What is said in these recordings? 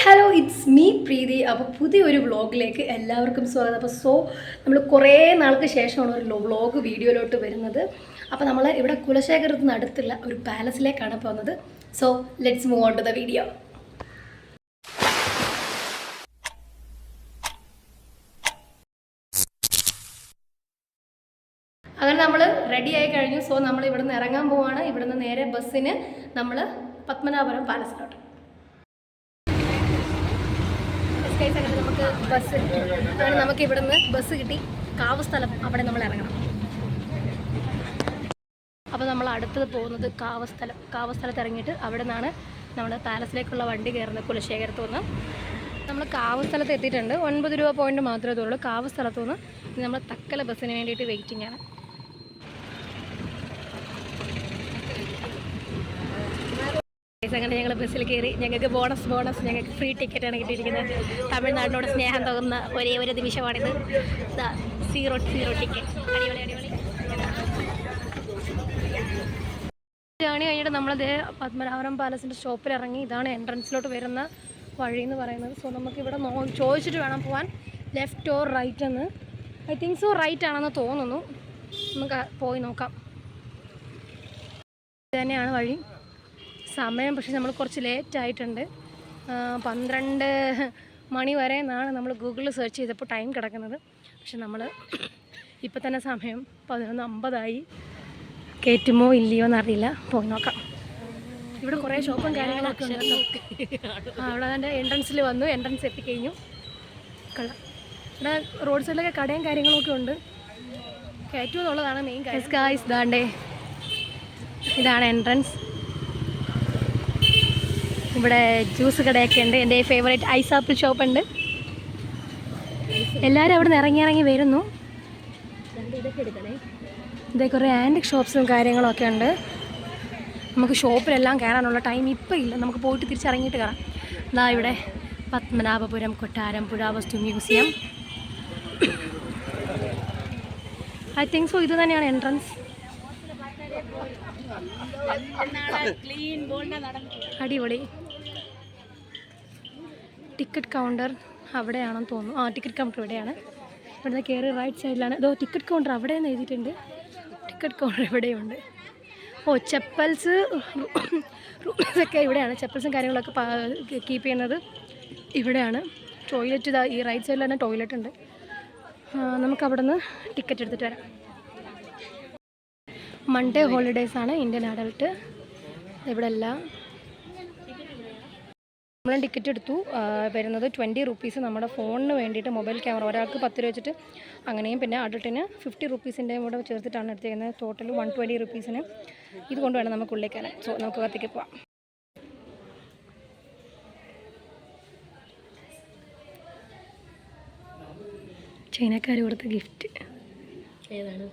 Hello it's me പ്രീതി. അപ്പോൾ പുതിയൊരു വ്ളോഗിലേക്ക് എല്ലാവർക്കും സ്വാഗതം. അപ്പോൾ നമ്മൾ കുറേ നാൾക്ക് ശേഷമാണ് ഒരു വ്ളോഗ് വീഡിയോയിലോട്ട് വരുന്നത്. അപ്പോൾ നമ്മൾ ഇവിടെ കുലശേഖരത്തിന് അടുത്തുള്ള ഒരു പാലസിലേക്കാണ് പോകുന്നത്. So let's move on to the video. അങ്ങനെ നമ്മൾ റെഡി ആയി കഴിഞ്ഞു. സോ നമ്മൾ ഇവിടെ നിന്ന് ഇറങ്ങാൻ പോവാണ്. ഇവിടെ നിന്ന് നേരെ ബസ്സിന് നമ്മൾ പത്മനാഭപുരം പാലസിലോട്ട്. നമുക്ക് ബസ് അങ്ങനെ നമുക്ക് ഇവിടെ നിന്ന് ബസ് കിട്ടി. കാവസ്ഥലം അവിടെ നമ്മൾ ഇറങ്ങണം. അപ്പോൾ നമ്മൾ അടുത്തത് പോകുന്നത് കാവസ്ഥലത്ത് ഇറങ്ങിയിട്ട് അവിടെ നിന്നാണ് നമ്മൾ പാലസിലേക്കുള്ള വണ്ടി കയറുന്നത്. കുലശേഖരത്തു നിന്ന് നമ്മൾ കാവസ്ഥലത്ത് എത്തിയിട്ടുണ്ട്. 9 രൂപ പോയിന്റ് മാത്രമേ ഉള്ളൂ. കാവസ്ഥലത്തു നിന്ന് നമ്മൾ തക്കല ബസ്സിന് വേണ്ടിയിട്ട് വെയിറ്റിംഗ് ആണ്. അങ്ങനെ ഞങ്ങൾ ബസ്സിൽ കയറി. ഞങ്ങൾക്ക് ബോണസ് ഞങ്ങൾക്ക് ഫ്രീ ടിക്കറ്റാണ് കിട്ടിയിരിക്കുന്നത്. തമിഴ്നാടിനോട് സ്നേഹം തോന്നുന്ന ഒരേ ഒരു നിമിഷമാണിത്. Zero ticket. അടിപൊളി. ജേണി കഴിഞ്ഞിട്ട് നമ്മളത് പത്മനാഭപുരം പാലസിൻ്റെ സ്റ്റോപ്പിൽ ഇറങ്ങി. ഇതാണ് എൻട്രൻസിലോട്ട് വരുന്ന വഴി എന്ന് പറയുന്നത്. സോ നമുക്കിവിടെ ചോദിച്ചിട്ട് വേണം പോകാൻ, ലെഫ്റ്റ് ഓർ റൈറ്റ് എന്ന്. ഐ തിങ്ക് സോ റൈറ്റ് ആണെന്ന് തോന്നുന്നു. നമുക്ക് പോയി നോക്കാം. ഇത് തന്നെയാണ് വഴി. സമയം പക്ഷേ നമ്മൾ കുറച്ച് ലേറ്റ് ആയിട്ടുണ്ട്. 12 മണി വരെ എന്നാണ് നമ്മൾ ഗൂഗിളിൽ സെർച്ച് ചെയ്തപ്പോൾ ടൈം കിടക്കുന്നത്. പക്ഷെ നമ്മൾ ഇപ്പം തന്നെ സമയം 11:50 കയറ്റുമോ ഇല്ലയോ എന്നറിയില്ല. പോയി നോക്കാം. ഇവിടെ കുറേ ഷോപ്പും കാര്യങ്ങളൊക്കെ ഉണ്ട്. അവിടെ അതിൻ്റെ എൻട്രൻസിൽ വന്നു. എൻട്രൻസ് എത്തിക്കഴിഞ്ഞു. കൊള്ളാം. ഇവിടെ റോഡ് സൈഡിലൊക്കെ കടയും കാര്യങ്ങളൊക്കെ ഉണ്ട്. കയറ്റുമോ എന്നുള്ളതാണ് മെയിൻ കാര്യം. ഇതാണ് എൻട്രൻസ്. ഇവിടെ ജ്യൂസ് കടയൊക്കെ ഉണ്ട്. എൻ്റെ ഫേവറേറ്റ് ഐസ് ആപ്പിൾ ഷോപ്പ് ഉണ്ട്. എല്ലാവരും അവിടെ നിന്ന് ഇറങ്ങി വരുന്നു. ഇതേ കുറേ ആൻറ്റിക് ഷോപ്സും കാര്യങ്ങളൊക്കെ ഉണ്ട്. നമുക്ക് ഷോപ്പിലെല്ലാം കയറാനുള്ള ടൈം ഇപ്പം ഇല്ല. നമുക്ക് പോയിട്ട് തിരിച്ചിറങ്ങിയിട്ട് കയറാം. എന്നാ ഇവിടെ പത്മനാഭപുരം കൊട്ടാരം പുരാവസ്തു മ്യൂസിയം. ഐ തിങ്ക് സോ ഇത് തന്നെയാണ് എൻട്രൻസ്. അടിപൊളി. ടിക്കറ്റ് കൗണ്ടർ അവിടെയാണെന്ന് തോന്നുന്നു. ടിക്കറ്റ് കൗണ്ടർ ഇവിടെയാണ്. ഇവിടുന്ന് കയറി റൈറ്റ് സൈഡിലാണ്. ടിക്കറ്റ് കൗണ്ടർ അവിടെയെന്ന് എഴുതിയിട്ടുണ്ട്. ടിക്കറ്റ് കൗണ്ടർ ഇവിടെയുണ്ട്. ചെപ്പൽസ് റൂംസൊക്കെ ഇവിടെയാണ്. ചെപ്പൽസും കാര്യങ്ങളൊക്കെ കീപ്പ് ചെയ്യുന്നത് ഇവിടെയാണ്. ടോയ്ലറ്റ് ഇതാ ഈ റൈറ്റ് സൈഡിൽ തന്നെ ടോയ്ലറ്റ് ഉണ്ട്. നമുക്ക് അവിടെ നിന്ന് ടിക്കറ്റ് എടുത്തിട്ട് വരാം. മൺഡേ ഹോളിഡേയ്സാണ്. ഇന്ത്യൻ അഡൾട്ട് ഇവിടെ എല്ലാം. നമ്മൾ ടിക്കറ്റ് എടുത്തു. വരുന്നത് 20 റുപ്പീസ് നമ്മുടെ ഫോണിന് വേണ്ടിയിട്ട്. മൊബൈൽ ക്യാമറ ഒരാൾക്ക് 10 രൂപ വെച്ചിട്ട് അങ്ങനെയും പിന്നെ അഡൾട്ടിന് 50 റുപ്പീസിൻ്റെയും കൂടെ ചേർത്തിട്ടാണ് എടുത്തിരിക്കുന്നത്. ടോട്ടൽ 120 റുപ്പീസിന്. ഇതുകൊണ്ട് വേണം നമുക്ക് ഉള്ളിൽ കയറാൻ. സോ നമുക്ക് കത്തിക്ക് പോവാം. ചൈനക്കാർ കൊടുത്ത ഗിഫ്റ്റ് ഏതാണ്?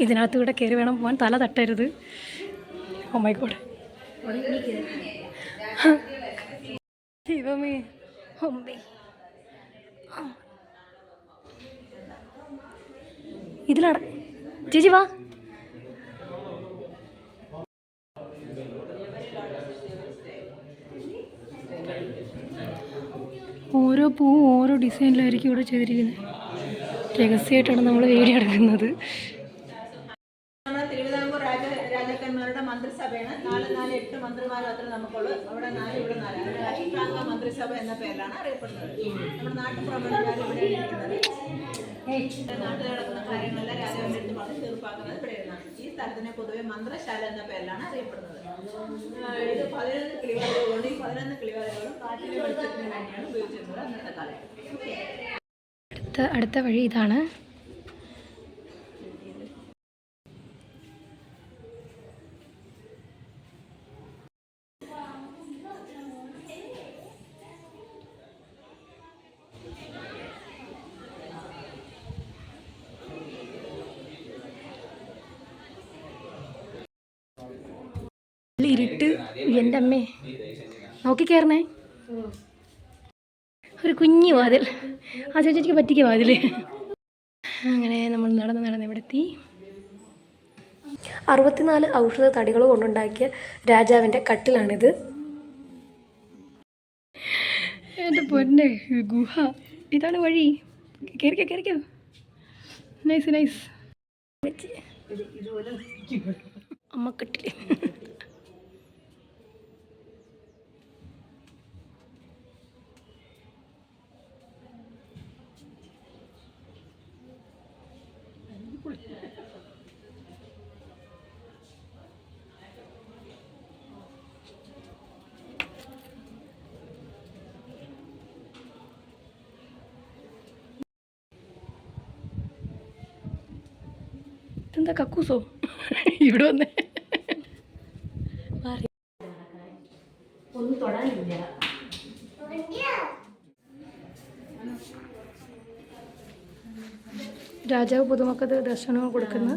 ഇതിനകത്ത് കൂടെ കയറി വേണം പോകാൻ. തല തട്ടരുത്. Oh my God. ദൈവമേ. ഇതിലട ചേച്ചി വാ. ഓരോ പൂവും ഓരോ ഡിസൈനിലായിരിക്കും ഇവിടെ ചെയ്തിരിക്കുന്നത്. രഹസ്യമായിട്ടാണ് നമ്മൾ വീഡിയോ എടുക്കുന്നത്. രാജാക്കന്മാരുടെ മന്ത്രിസഭയാണ്. 4 മന്ത്രിമാർ മാത്രമേ നമുക്കുള്ളൂ. അവിടെ 4 ഇവിടെ 4. അഷ്ടാംഗ മന്ത്രിസഭ എന്ന പേരിലാണ് അറിയപ്പെടുന്നത്. നമ്മുടെ നാട്ടുപ്രമുഖന്മാർ ഇവിടെ ഇരിക്കുന്നത്. നാട്ടിൽ നടക്കുന്ന കാര്യങ്ങളെല്ലാം രാജാവിൻ്റെ അടുത്ത് പറഞ്ഞ് തീർപ്പാക്കുന്നത് ഇവിടെ ഇരുന്നാണ്. ഈ സ്ഥലത്തിനെ പൊതുവെ മന്ത്രശാല എന്ന പേരിലാണ് അറിയപ്പെടുന്നത്. ഇത് 11 കിളിവാതിലുകളുണ്ട്. ഈ 11 കിളിവാതിലുകളും കാറ്റിലെ വെളിച്ചത്തിന് വേണ്ടിയാണ് ഉപയോഗിച്ചിരുന്നത് അന്നത്തെ കാലത്ത്. അടുത്ത വഴി ഇതാണ്. ഇരുട്ട്. എൻ്റെ അമ്മേ നോക്കി കയറണേ. ഒരു കുഞ്ഞു വാതിൽ. ആ ചേച്ചിക്ക് പറ്റിക്ക വാതിൽ. അങ്ങനെ നമ്മൾ നടന്ന് ഇവിടെ എത്തി. 64 ഔഷധ തടികൾ കൊണ്ടുണ്ടാക്കിയ രാജാവിൻ്റെ കട്ടിലാണിത്. എൻ്റെ പൊന്നെ ഗുഹ, ഇതാണ് വഴി. കയറിക്കോ. നൈസ്. അമ്മക്കട്ടില് ഇതെന്താ കക്കൂസോ ഇവിടെ വന്നേ? ഒന്നും തൊടാനില്ല. രാജാവ് പൊതുമക്കൾക്ക് ദർശനം കൊടുക്കുന്ന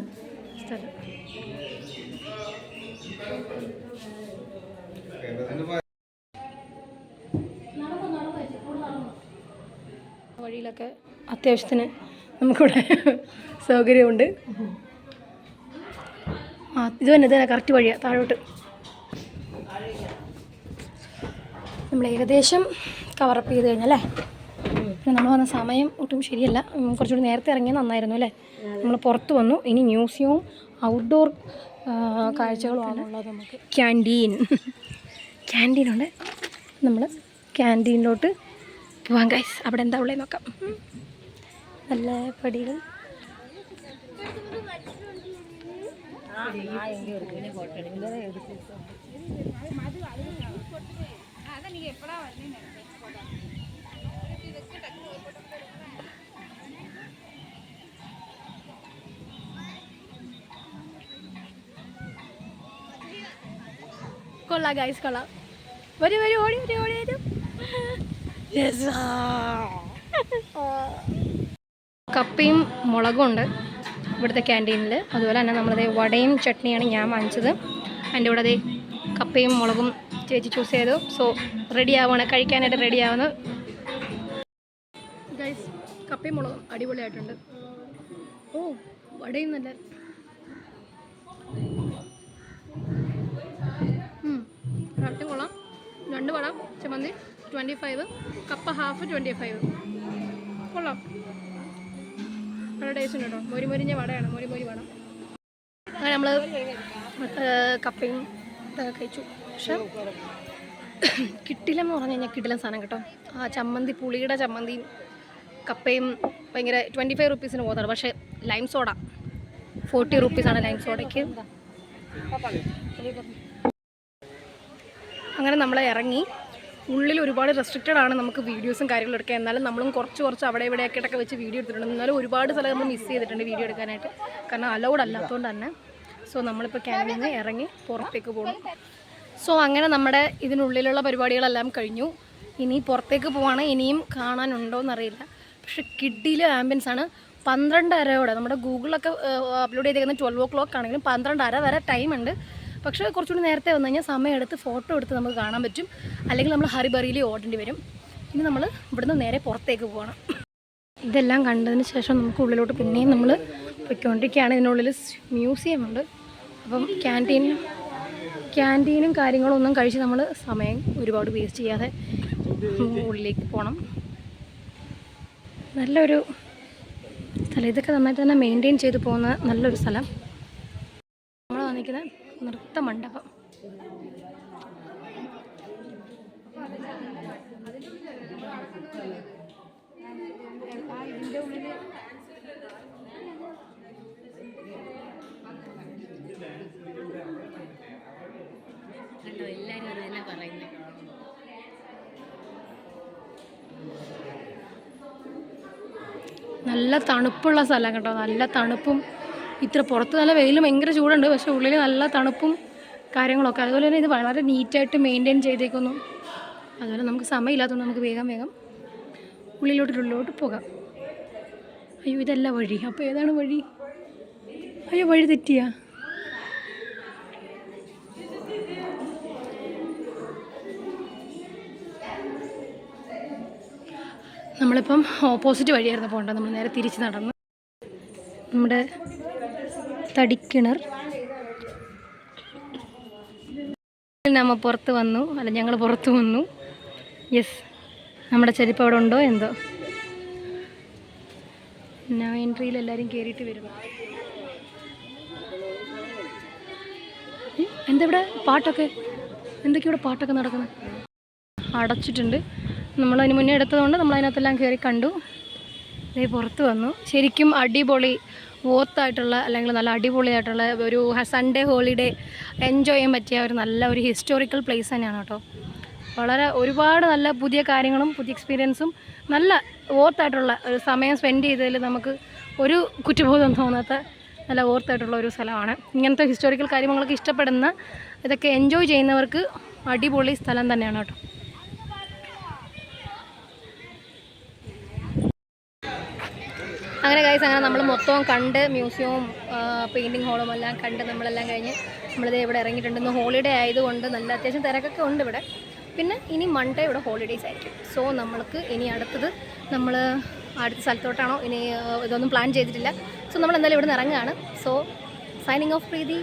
സ്ഥലം. വഴിയിലൊക്കെ അത്യാവശ്യത്തിന് നമുക്കിവിടെ സൗകര്യമുണ്ട്. ഇത് തന്നെ കറക്റ്റ് വഴിയാണ് താഴോട്ട്. നമ്മൾ ഏകദേശം കവറപ്പ് ചെയ്ത് കഴിഞ്ഞല്ലേ. പിന്നെ നമ്മൾ വന്ന സമയം ഒട്ടും ശരിയല്ല, കുറച്ചുകൂടി നേരത്തെ ഇറങ്ങിയാൽ നന്നായിരുന്നു അല്ലേ. നമ്മൾ പുറത്ത് വന്നു. ഇനി മ്യൂസിയവും ഔട്ട്ഡോർ കാഴ്ചകളുമാണ് ഉള്ളത്. നമുക്ക് ക്യാൻറ്റീനുണ്ട്. നമ്മൾ ക്യാൻറ്റീനിലോട്ട് പോവാം ഗൈസ്. അവിടെ എന്താ ഉള്ളത് നോക്കാം. നല്ല പടികൾ. കൊള്ളാം ഗൈസ്, കൊള്ളാം. വരൂ ഓടി വരും. കപ്പയും മുളകും ഉണ്ട് ഇവിടുത്തെ ക്യാൻറ്റീനിൽ. അതുപോലെ തന്നെ നമ്മളത് വടയും ചട്നിയാണ് ഞാൻ വാങ്ങിച്ചത്. അതിൻ്റെ കൂടെ കപ്പയും മുളകും ചേച്ചി ചൂസ് ചെയ്തു. സോ റെഡി ആവുകയാണ്, കഴിക്കാനായിട്ട് റെഡി ആവുന്നു ഗൈസ്. കപ്പയും മുളകും അടിപൊളിയായിട്ടുണ്ട്. ഓ വടയും നല്ല കറക്റ്റും കൊള്ളാം. 2 വട ചമ്മന്തി 25, കപ്പ ഹാഫ് 25. കൊള്ളാം, നല്ല ടേസ്റ്റ് ഉണ്ട് കേട്ടോ. മൊരിഞ്ഞ വടയാണ്, മൊരി വട. അങ്ങനെ നമ്മൾ കപ്പയും കഴിച്ചു. പക്ഷെ കിട്ടില്ലെന്ന് പറഞ്ഞു കഴിഞ്ഞാൽ കിട്ടില്ല സാധനം കേട്ടോ. ആ ചമ്മന്തി, പുളിയുടെ ചമ്മന്തിയും കപ്പയും ഭയങ്കര 25 റുപ്പീസിന് പോകുന്നുണ്ട്. പക്ഷേ ലൈം സോഡ 40 റുപ്പീസാണ് ലൈം സോഡയ്ക്ക്. അങ്ങനെ നമ്മൾ ഇറങ്ങി. ഉള്ളിൽ ഒരുപാട് റെസ്ട്രിക്റ്റഡ് ആണ് നമുക്ക് വീഡിയോസും കാര്യങ്ങളും എടുക്കാൻ. എന്നാലും നമ്മളും കുറച്ച് അവിടെ ഇവിടെയൊക്കെ വെച്ച് വീഡിയോ എടുത്തിട്ടുണ്ട്. എന്നാലും ഒരുപാട് സ്ഥലം നമ്മൾ മിസ് ചെയ്തിട്ടുണ്ട് വീഡിയോ എടുക്കാനായിട്ട്, കാരണം അലൗഡ് അല്ലാത്തതുകൊണ്ട് തന്നെ. സോ നമ്മളിപ്പോൾ ക്യാൻറ്റീനിൽ നിന്ന് ഇറങ്ങി പുറത്തേക്ക് പോകണം. സോ അങ്ങനെ നമ്മുടെ ഇതിനുള്ളിലുള്ള പരിപാടികളെല്ലാം കഴിഞ്ഞു. ഇനി പുറത്തേക്ക് പോവാണ്. ഇനിയും കാണാനുണ്ടോയെന്നറിയില്ല. പക്ഷെ കിഡിയിലെ ആംബിയൻസ് ആണ്. 12:30 നമ്മുടെ ഗൂഗിളിലൊക്കെ അപ്ലോഡ് ചെയ്തേക്കുന്നത് 12 o'clock ആണെങ്കിലും 12:30 വരെ ടൈം ഉണ്ട്. പക്ഷേ കുറച്ചുകൂടി നേരത്തെ വന്നു കഴിഞ്ഞാൽ സമയം എടുത്ത് ഫോട്ടോ എടുത്ത് നമുക്ക് കാണാൻ പറ്റും. അല്ലെങ്കിൽ നമ്മൾ ഹരിബറിയിൽ ഓടേണ്ടി വരും. ഇനി നമ്മൾ ഇവിടുന്ന് നേരെ പുറത്തേക്ക് പോകണം. ഇതെല്ലാം കണ്ടതിന് ശേഷം നമുക്ക് ഉള്ളിലോട്ട് പിന്നെയും നമ്മൾ പോയിക്കൊണ്ടിരിക്കുകയാണ്. ഇതിനുള്ളിൽ മ്യൂസിയം ഉണ്ട്. അപ്പം ക്യാൻറ്റീനും കാര്യങ്ങളും ഒന്നും കഴിച്ച് നമ്മൾ സമയം ഒരുപാട് വേസ്റ്റ് ചെയ്യാതെ ഉള്ളിലേക്ക് പോകണം. നല്ലൊരു സ്ഥലം. ഇതൊക്കെ നന്നായിട്ട് തന്നെ മെയിൻറ്റെയിൻ ചെയ്ത് പോകുന്ന നല്ലൊരു സ്ഥലം. നമ്മൾ വന്നിരിക്കുന്നത് നൃത്ത മണ്ഡപം. എല്ലാവരും അത് തന്നെ പറയുന്നത്. നല്ല തണുപ്പുള്ള സ്ഥലം കേട്ടോ. നല്ല തണുപ്പും, ഇത്ര പുറത്ത് നല്ല വെയിലും ഭയങ്കര ചൂടുണ്ട്, പക്ഷേ ഉള്ളിൽ നല്ല തണുപ്പും കാര്യങ്ങളൊക്കെ. അതുപോലെ തന്നെ ഇത് വളരെ നീറ്റായിട്ട് മെയിൻറ്റെയിൻ ചെയ്തേക്കുന്നു. അതുപോലെ നമുക്ക് സമയമില്ലാത്തതുകൊണ്ട് നമുക്ക് വേഗം ഉള്ളിലോട്ട് പോകാം. അയ്യോ ഇതല്ല വഴി. അപ്പോൾ ഏതാണ് വഴി? അയ്യോ വഴി തെറ്റിയാ. നമ്മളിപ്പം ഓപ്പോസിറ്റ് വഴിയായിരുന്നു പോകേണ്ടത്. നമ്മൾ നേരെ തിരിച്ച് നടന്നു. നമ്മുടെ തടിക്കിണർ നമ്മൾ പുറത്ത് വന്നു, അല്ല ഞങ്ങൾ പുറത്ത് വന്നു. യെസ്, നമ്മുടെ ചെരുപ്പ് അവിടെ ഉണ്ടോ എന്തോ. ഞാൻ എൻട്രിയിൽ എല്ലാവരും കയറിയിട്ട് വരുന്നു. എന്താ ഇവിടെ പാട്ടൊക്കെ, എന്തൊക്കെയാ ഇവിടെ പാട്ടൊക്കെ നടക്കുന്നത്? അടച്ചിട്ടുണ്ട്. നമ്മളതിന് മുന്നേ എടുത്തതുകൊണ്ട് നമ്മളതിനകത്തെല്ലാം കയറി കണ്ടു. ഇതേ പുറത്ത് വന്നു. ശരിക്കും അടിപൊളി വോത്തായിട്ടുള്ള അല്ലെങ്കിൽ നല്ല അടിപൊളിയായിട്ടുള്ള ഒരു സൺഡേ ഹോളിഡേ എൻജോയ് ചെയ്യാൻ പറ്റിയ ഒരു നല്ല ഒരു ഹിസ്റ്റോറിക്കൽ പ്ലേസ് തന്നെയാണ് കേട്ടോ. വളരെ ഒരുപാട് നല്ല പുതിയ കാര്യങ്ങളും പുതിയ എക്സ്പീരിയൻസും നല്ല വോത്തായിട്ടുള്ള ഒരു സമയം സ്പെൻഡ് ചെയ്തതിൽ നമുക്ക് ഒരു കുറ്റബോധം തോന്നാത്ത നല്ല വോർത്തായിട്ടുള്ള ഒരു സ്ഥലമാണ്. ഇങ്ങനത്തെ ഹിസ്റ്റോറിക്കൽ കാര്യങ്ങളൊക്കെ ഇഷ്ടപ്പെടുന്ന ഇതൊക്കെ എൻജോയ് ചെയ്യുന്നവർക്ക് അടിപൊളി സ്ഥലം തന്നെയാണ് കേട്ടോ. അങ്ങനെ ഗൈസ്, അങ്ങനെ നമ്മൾ മൊത്തവും കണ്ട് മ്യൂസിയവും പെയിൻറ്റിങ് ഹോളും എല്ലാം കണ്ട് നമ്മളെല്ലാം കഴിഞ്ഞ് നമ്മളിത് ഇവിടെ ഇറങ്ങിയിട്ടുണ്ട്. ഇന്ന് ഹോളിഡേ ആയതുകൊണ്ട് നല്ല അത്യാവശ്യം തിരക്കൊക്കെ ഉണ്ട് ഇവിടെ. പിന്നെ ഇനി മൺഡേ ഇവിടെ ഹോളിഡേയ്സ് ആയിരിക്കും. സോ നമ്മൾക്ക് ഇനി അടുത്തത് നമ്മൾ അടുത്ത സ്ഥലത്തോട്ടാണോ ഇനി ഇതൊന്നും പ്ലാൻ ചെയ്തിട്ടില്ല. സോ നമ്മൾ എന്തായാലും ഇവിടെ നിന്ന് ഇറങ്ങുകയാണ്. സോ സൈനിങ് ഓഫ് പ്രീതി.